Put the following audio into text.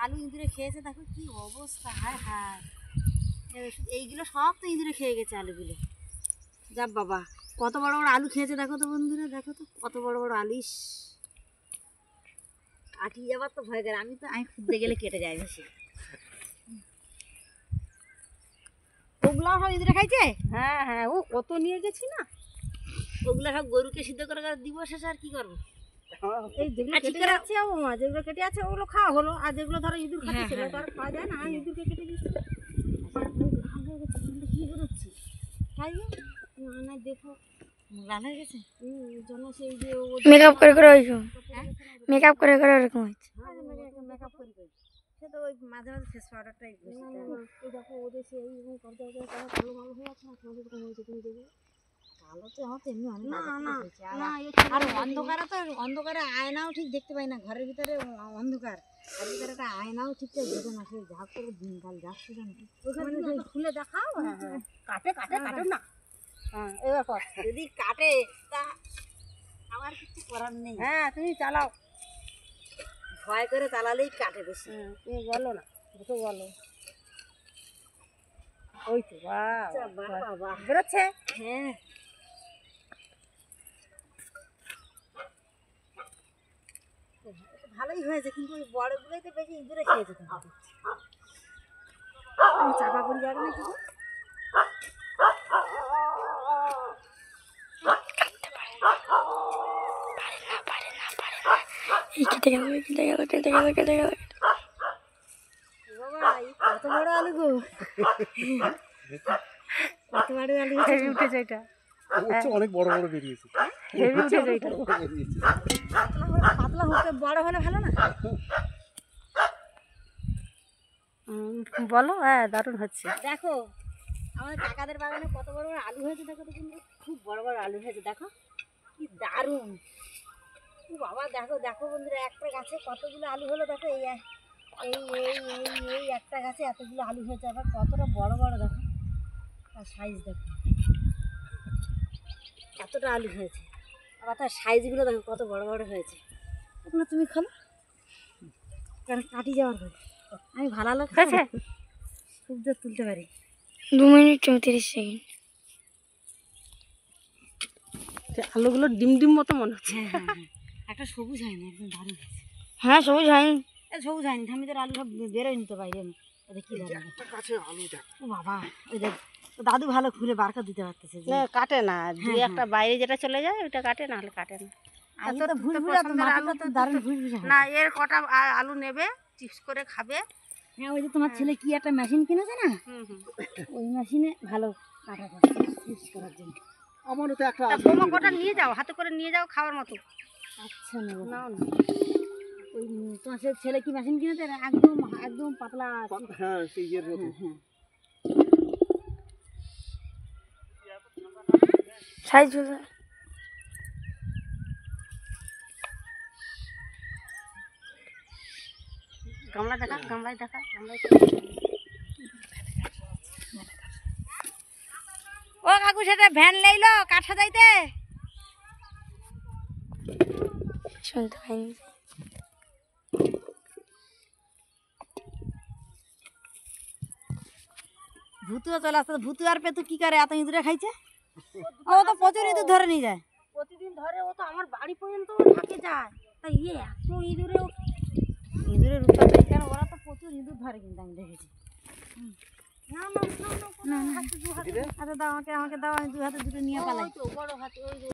আলু ইঁদুরে খেয়েছে, দেখো কি অবস্থা। হায় হায়, এইগুলো সব তো ইঁদুরে খেয়ে গেছে আলুগুলো। যা বাবা, কত বড় বড় আলু খেয়েছে দেখো তো বন্ধুরা, দেখো তো কত বড় বড় আলিশ। কাটিয়ে যাবার তো ভয় করে, আমি খুঁজতে গেলে কেটে যায় বেশি। ওগুলো সব ইঁদুরে খাইছে। হ্যাঁ হ্যাঁ, ও কত নিয়ে গেছি না। ওগুলো সব গরুকে সিদ্ধ করে দিব শেষে, আর কি করবো। এই যেগুলো কেটে যাচ্ছে যেগুলো কেটে আছে ওগুলো খাওয়া হলো, আর যেগুলো ধরো ইঁদুর খাচ্ছে সেগুলো তো আর খাওয়া যায় না। ইঁদুরকে কেটে দিচ্ছি। কি বেরোচ্ছি তাই না, দেখো লাল হয়ে গেছে। যেন সেই যে মেকআপ করে করে ওইরকম, মেকআপ করে করে ওরকম হচ্ছে। মেকআপ করি সে তো ওই মাঝে মাঝে ফেস পাউডারটাই দেখো ওদের সেই কালো মালো হয়ে আছে না, তোমাদের কোথাও হয়েছে তুমি দেখবে। কালো তো আমার তো এমনি অনেক না না, আর অন্ধকারে তো অন্ধকারে আয়নাও ঠিক দেখতে পাই না, ঘরের ভিতরে অন্ধকার, আর ভিতরে একটা আয়নাও ঠিক দেখে না। সেই যা করে দিনকাল যাচ্ছে জানো, ওখানে খুলে দেখাও। কাটে কাটে কাটে না। হ্যাঁ এবার কর, যদি কাটে তা আমার কিছু করার নেই। হ্যাঁ তুমি চালাও, ভয় করে চালালেই কাটে বেশি। তুমি বলো না, দুটো বলো। ওই তো বাবা বেরোচ্ছে। হ্যাঁ ভালোই হয়েছে, কিন্তু ওই বড়গুলোই তো বেশি ইঁদুরে খেয়েছে। চাপা পড়ে যাবে না কিছু। কেটে গেল কেটে গেল কেটে গেল কেটে গেল। বাবা এই কত বড় আলু গো, কত বড় আলু উঠেছে এটা, অনেক বড় বড় বেরিয়েছে। উঠেছে এটা। পাতলা হোক, বড় হলে ভালো না। বলো। হ্যাঁ দারুণ হচ্ছে। দেখো আমাদের কাকাদের বাগানে কত বড় বড় আলু হয়েছে, দেখো তো, কিন্তু খুব বড় বড় আলু হয়েছে। দেখো কি দারুণ। ও বাবা দেখো দেখো বন্ধুরা, একটা গাছে কতগুলো আলু হলো দেখো। এই এই এই এই একটা গাছে এতগুলো আলু হয়েছে, আবার কতটা বড় বড় দেখো, তার সাইজ দেখো এতটা আলু হয়েছে। আবার তার সাইজগুলো দেখো কত বড় বড় হয়েছে। এখন তুমি খোলো, কারণ কাটি যাওয়ার পরে আমি ভালো আলো হয়েছে, খুব জোর তুলতে পারি। 2 মিনিট 34 সেকেন্ড। আলুগুলো ডিম ডিম মতো মনে হচ্ছে। হ্যাঁ হ্যাঁ হ্যাঁ, একটা সবুজ হয়নি, একদম দারুণ হয়েছে। হ্যাঁ সবুজ হয়নি, সবুজ হয়নি, আমি তোর আলু সব বেরোয় নিতে পারি। ওদের কি দাদা ও বাবা, ওই দেখ দাদু ভালো খুলে বার করে দিতে পারতেছে। না কাটে না, দুই একটা বাইরে যেটা চলে যায় ওইটা কাটে, না হলে কাটে না। আমি তো ভুলভুলা, তো মাথাটা তো দারুণ ভুলভুলা। না এর কটা আলু নেবে, চিপস করে খাবে। হ্যাঁ ওই যে তোমার ছেলে কি একটা মেশিন কিনেছে না, ওই মেশিনে ভালো কাটা করে চিপস করার জন্য। আমারও তো একটা বোমা কটা নিয়ে যাও, হাতে করে নিয়ে যাও খাওয়ার মতো। আচ্ছা নেবো। নাও না। ওই তোমার ছেলে কি মেশিন কিনেছে, একদম একদম পাতলা। হ্যাঁ সেই ইয়ের মতো। হ্যাঁ সাইজ হলো। গামলা দেখা, গামলায় দেখা, গামলায়। ও কাকু, সেটা ভ্যান লাইলো কাঠ সাজাইতে। শুনতে পাইনি। ভুতুয়া চলে আসতে, ভুতু আর পেতু কি করে, এত ইঁদুরে খাইছে। ও তো প্রচুর ইঁদুর ধরে নিয়ে যায়। প্রতিদিন ধরে ও তো আমার বাড়ি পর্যন্ত থাকে যায়। তাই এত ইঁদুরে ইঁদুরের উৎপাত নেই, কারণ ওরা তো প্রচুর ইঁদুর ধরে, কিন্তু আমি দেখেছি। না না না না, আচ্ছা দাও, আমাকে দাও, আমি 2 হাতে দুটো নিয়ে পালাই। ওই তো বড় হাতে ওই